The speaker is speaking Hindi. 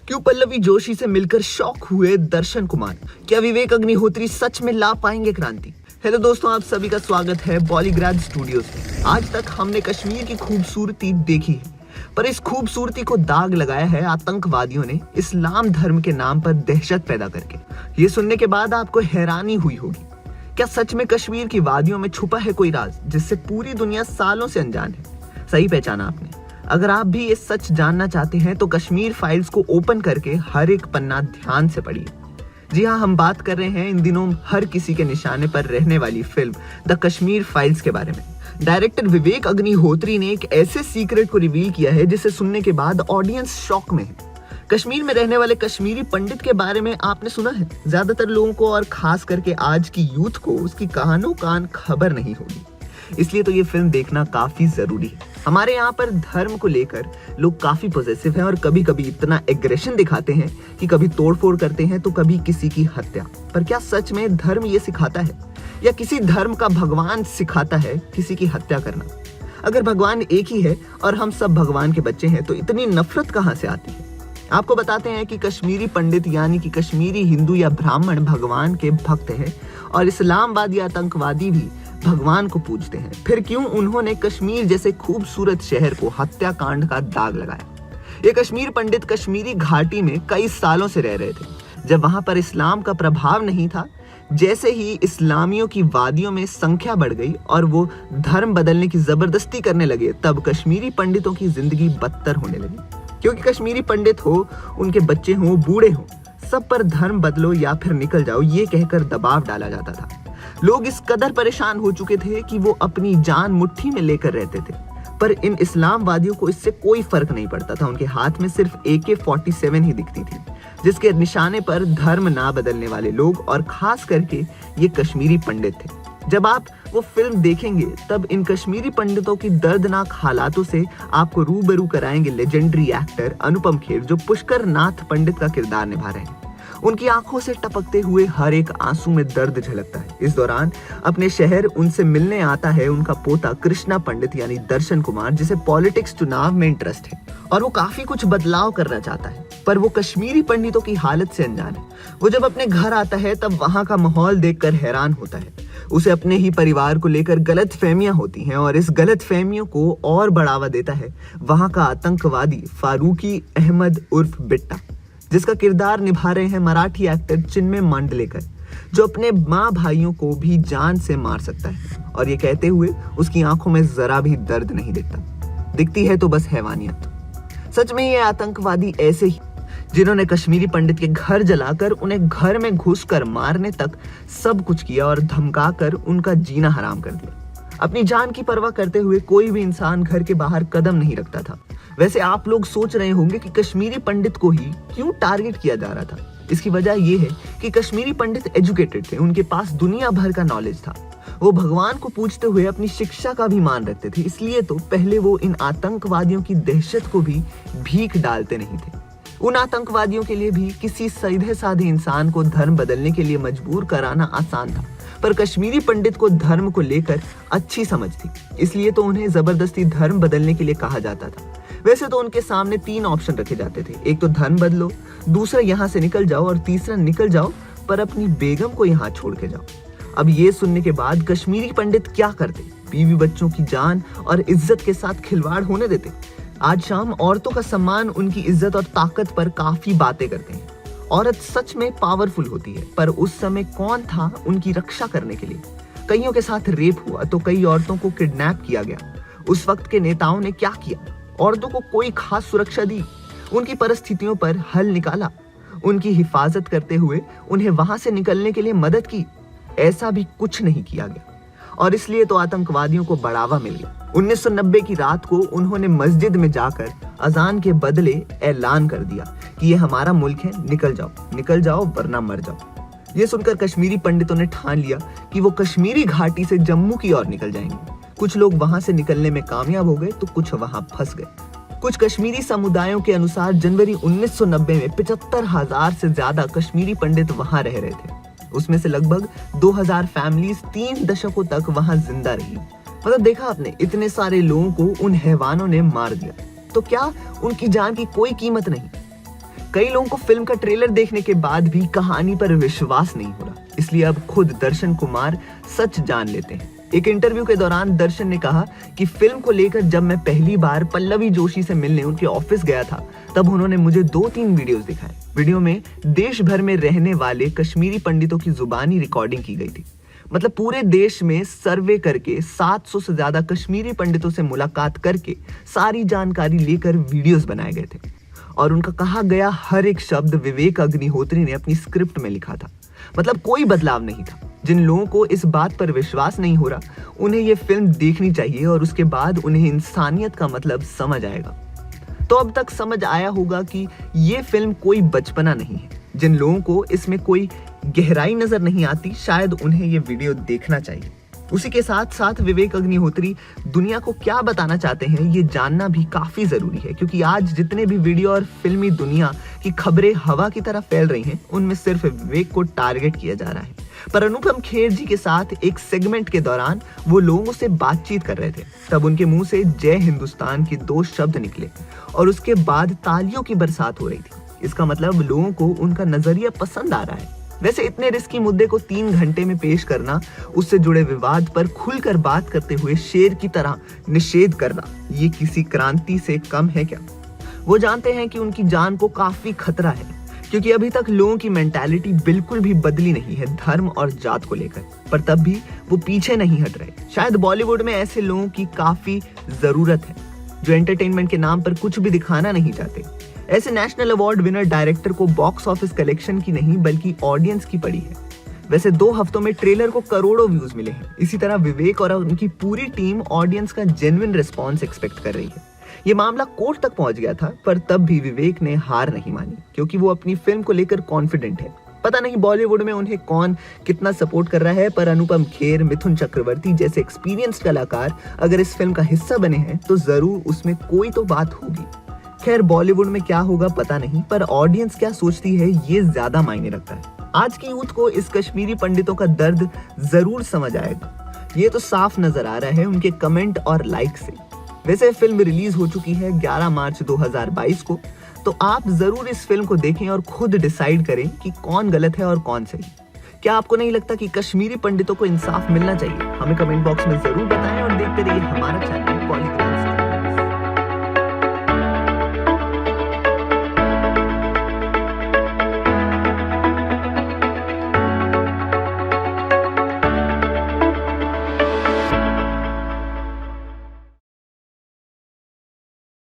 क्यों पल्लवी जोशी से मिलकर शॉक हुए दर्शन कुमार? क्या विवेक अग्निहोत्री सच में ला पाएंगे क्रांति? हेलो दोस्तों, आप सभी का स्वागत है बॉलीग्राज स्टूडियोज में। आज तक हमने कश्मीर की खूबसूरती देखी है, पर इस खूबसूरती को दाग लगाया है आतंकवादियों ने इस्लाम धर्म के नाम पर दहशत पैदा करके। ये सुनने के बाद आपको हैरानी हुई होगी, क्या सच में कश्मीर की वादियों में छुपा है कोई राज जिससे पूरी दुनिया सालों से अनजान है? सही पहचाना आपने। अगर आप भी ये सच जानना चाहते हैं तो कश्मीर फाइल्स को ओपन करके हर एक पन्ना ध्यान से पढ़िए। जी हाँ, हम बात कर रहे हैं इन दिनों हर किसी के निशाने पर रहने वाली फिल्म द कश्मीर फाइल्स के बारे में। डायरेक्टर विवेक अग्निहोत्री ने एक ऐसे सीक्रेट को रिवील किया है जिसे सुनने के बाद ऑडियंस शॉक में है। कश्मीर में रहने वाले कश्मीरी पंडित के बारे में आपने सुना है। ज्यादातर लोगों को और खास करके आज की यूथ को उसकी कहानो कान खबर नहीं होगी, इसलिए तो ये फिल्म देखना काफी जरूरी है। हमारे यहाँ पर धर्म को लेकर लोग काफी पॉजिटिव हैं और कभी कभी इतना एग्रेशन दिखाते हैं कि कभी तोड़फोड़ करते हैं तो कभी किसी की हत्या। पर क्या सच में धर्म ये सिखाता है, या किसी धर्म का भगवान सिखाता है किसी की हत्या करना? अगर भगवान एक ही है और हम सब भगवान के बच्चे हैं तो इतनी नफरत कहाँ से आती है? आपको बताते हैं कि कश्मीरी पंडित यानी कि कश्मीरी हिंदू या ब्राह्मण भगवान के भक्त हैं और इस्लामवादी आतंकवादी भी भगवान को पूजते हैं। फिर क्यों उन्होंने कश्मीर जैसे खूबसूरत शहर को हत्याकांड का दाग लगाया? ये कश्मीर पंडित कश्मीरी घाटी में कई सालों से रह रहे थे, जब वहां पर इस्लाम का प्रभाव नहीं था। जैसे ही इस्लामियों की वादियों में संख्या बढ़ गई और वो धर्म बदलने की जबरदस्ती करने लगे, तब कश्मीरी पंडितों की जिंदगी बदतर होने लगी। क्योंकि कश्मीरी पंडित हो, उनके बच्चे हों, बूढ़े हों, सब पर धर्म बदलो या फिर निकल जाओ ये कहकर दबाव डाला जाता था। लोग इस कदर परेशान हो चुके थे कि वो अपनी जान मुट्ठी में लेकर रहते थे। पर इन इस्लामवादियों को इससे कोई फर्क नहीं पड़ता था। उनके हाथ में सिर्फ AK-47 ही दिखती थी, जिसके निशाने पर धर्म ना बदलने वाले लोग और खास करके ये कश्मीरी पंडित थे। जब आप वो फिल्म देखेंगे तब इन कश्मीरी पंडितों की दर्दनाक हालातों से आपको रूबरू कराएंगे लेजेंडरी एक्टर अनुपम खेर, जो पुष्कर नाथ पंडित का किरदार निभा रहे हैं। उनकी आंखों से टपकते हुए हर एक आंसू में दर्द झलकता है। इस दौरान अपने शहर उनसे मिलने आता है उनका पोता कृष्णा पंडित यानी दर्शन कुमार, जिसे पॉलिटिक्स चुनाव में इंटरेस्ट है और वो काफी कुछ बदलाव करना चाहता है। पर वो कश्मीरी पंडितों की हालत से अनजान है। वो जब अपने घर आता है तब वहां का माहौल देखकर हैरान होता है। उसे अपने ही परिवार को लेकर गलत फहमियां होती हैं और इस गलत फहमियों को और बढ़ावा देता है वहां का आतंकवादी फारूकी अहमद उर्फ बिट्टा, जिसका किरदार निभा रहे हैं मराठी एक्टर चिन्मय मांडलेकर, जो अपने माँ भाइयों को भी जान से मार सकता है। और ये कहते हुए उसकी आंखों में जरा भी दर्द नहीं दिखती है तो बस हैवानियत। सच में ये आतंकवादी ऐसे ही जिन्होंने कश्मीरी पंडित के घर जलाकर उन्हें घर में घुसकर मारने तक सब कुछ किया और धमकाकर उनका जीना हराम कर दिया। अपनी जान की परवाह करते हुए कोई भी इंसान घर के बाहर कदम नहीं रखता था। वैसे आप लोग सोच रहे होंगे कि कश्मीरी पंडित को ही क्यों टारगेट किया जा रहा था। इसकी वजह यह है कि कश्मीरी पंडित एजुकेटेड थे, उनके पास दुनिया भर का नॉलेज था। वो भगवान को पूजते हुए अपनी शिक्षा का भी मान रखते थे, इसलिए तो पहले वो इन आतंकवादियों की दहशत को भी भीख डालते नहीं थे। उन आतंकवादियों के लिए भी किसी सीधे साधे इंसान को धर्म बदलने के लिए मजबूर कराना आसान था, पर कश्मीरी पंडित को धर्म को लेकर अच्छी समझ थी, इसलिए तो उन्हें जबरदस्ती धर्म बदलने के लिए कहा जाता था। वैसे तो उनके सामने 3 ऑप्शन रखे जाते थे, एक तो धर्म बदलो, दूसरा यहाँ से निकल जाओ और तीसरा निकल जाओ पर अपनी बेगम को यहाँ छोड़ के जाओ। अब ये सुनने के बाद कश्मीरी पंडित क्या करते? बीवी बच्चों की जान और इज्जत के साथ खिलवाड़ होने देते। आज शाम औरतों का सम्मान, उनकी इज्जत और ताकत पर काफी बातें करते हैं। औरत सच में पावरफुल होती है, पर उस समय कौन था उनकी रक्षा करने के लिए? कईयों के साथ रेप हुआ तो कई औरतों को किडनैप किया गया। उस वक्त के नेताओं ने क्या किया? औरतों को कोई खास सुरक्षा दी? उनकी परिस्थितियों पर हल निकाला? उनकी हिफाजत करते हुए उन्हें वहां से निकलने के लिए मदद की? ऐसा भी कुछ नहीं किया गया और इसलिए तो आतंकवादियों को बढ़ावा मिल गया। 1990 की रात को उन्होंने मस्जिद में जाकर अजान के बदले ऐलान कर दिया कि ये हमारा मुल्क है, निकल जाओ वरना मर जाओ। ये सुनकर कश्मीरी पंडितों ने ठान लिया कि वो कश्मीरी घाटी से जम्मू की ओर निकल जाएंगे। कुछ लोग वहां से निकलने में कामयाब हो गए तो कुछ वहां फंस गए। कुछ कश्मीरी समुदायों के अनुसार जनवरी 1990 में 75,000 से ज्यादा कश्मीरी पंडित वहां रह रहे थे। उसमें से लगभग 2000 फैमिलीज 3 दशकों तक वहां जिंदा रही। मतलब देखा आपने, इतने सारे लोगों को उन हैवानों ने मार दिया, तो क्या उनकी जान की कोई कीमत नहीं? कई लोगों को फिल्म का ट्रेलर देखने के बाद भी कहानी पर विश्वास नहीं हो रहा, इसलिए अब खुद दर्शन कुमार सच जान लेते हैं। एक इंटरव्यू के दौरान दर्शन ने कहा कि फिल्म को लेकर जब मैं पहली बार पल्लवी जोशी से मिलने उनके ऑफिस गया था, तब उन्होंने मुझे 2-3 वीडियोस दिखाए। वीडियो में देश भर में रहने वाले कश्मीरी पंडितों की जुबानी रिकॉर्डिंग की गई थी। मतलब पूरे देश में सर्वे करके 700 से ज्यादा कश्मीरी पंडितों से मुलाकात करके सारी जानकारी लेकर वीडियोस बनाए गए थे और उनका कहा गया हर एक शब्द विवेक अग्निहोत्री ने अपनी स्क्रिप्ट में लिखा था। मतलब कोई बदलाव नहीं था। जिन लोगों को इस बात पर विश्वास नहीं हो रहा, उन्हें यह फिल्म देखनी चाहिए और उसके बाद उन्हें इंसानियत का मतलब समझ आएगा। तो अब तक समझ आया होगा कि ये फिल्म कोई बचपना नहीं है। जिन लोगों को इसमें कोई गहराई नजर नहीं आती, शायद उन्हें ये वीडियो देखना चाहिए। उसी के साथ साथ विवेक अग्निहोत्री दुनिया को क्या बताना चाहते हैं ये जानना भी काफी जरूरी है, क्योंकि आज जितने भी वीडियो और फिल्मी दुनिया की खबरें हवा की तरह फैल रही हैं, उनमें सिर्फ विवेक को टारगेट किया जा रहा है। पर अनुपम खेर जी के साथ एक सेगमेंट के दौरान वो लोगों से बातचीत कर रहे थे, तब उनके मुंह से जय हिंदुस्तान के 2 शब्द निकले और उसके बाद तालियों की बरसात हो रही थी। इसका मतलब लोगों को उनका नजरिया पसंद आ रहा है। वैसे इतने रिस्की मुद्दे को 3 घंटे में पेश करना, उससे जुड़े विवाद पर खुलकर बात करते हुए शेर की तरह निषेध करना, ये किसी क्रांति से कम है क्या? वो जानते हैं कि उनकी जान को काफी खतरा है, क्योंकि अभी तक लोगों की मेंटालिटी बिल्कुल भी बदली नहीं है धर्म और जात को लेकर, पर तब भी वो पीछे नहीं हट रहे। शायद बॉलीवुड में ऐसे लोगों की काफी जरूरत है जो एंटरटेनमेंट के नाम पर कुछ भी दिखाना नहीं चाहते। ऐसे नेशनल अवार्ड विनर डायरेक्टर को बॉक्स ऑफिस कलेक्शन की नहीं बल्कि ऑडियंस की पड़ी है। वैसे 2 हफ्तों में ट्रेलर को करोड़ों व्यूज मिले हैं। इसी तरह विवेक और उनकी पूरी टीम ऑडियंस का जेन्युइन रिस्पॉन्स एक्सपेक्ट कर रही है। ये मामला कोर्ट तक पहुंच गया था, पर तब भी विवेक ने हार नहीं मानी, क्योंकि वो अपनी फिल्म को लेकर कॉन्फिडेंट है। पता नहीं बॉलीवुड में उन्हें कौन कितना सपोर्ट कर रहा है, पर अनुपम खेर, मिथुन चक्रवर्ती जैसे एक्सपीरियंस्ड कलाकार अगर इस फिल्म का हिस्सा बने हैं तो जरूर उसमें कोई तो बात होगी। खैर बॉलीवुड में क्या होगा पता नहीं, पर ऑडियंस क्या सोचती है ये ज्यादा मायने रखता है। आज की यूथ को इस कश्मीरी पंडितों का दर्द जरूर समझ आएगा, ये तो साफ नजर आ रहा है उनके कमेंट और लाइक से। वैसे फिल्म रिलीज हो चुकी है 11 मार्च 2022 को, तो आप जरूर इस फिल्म को देखें और खुद डिसाइड करें कि कौन गलत है और कौन सही। क्या आपको नहीं लगता कि कश्मीरी पंडितों को इंसाफ मिलना चाहिए? हमें कमेंट बॉक्स में जरूर बताएं और देखते रहिए हमारा चैनल।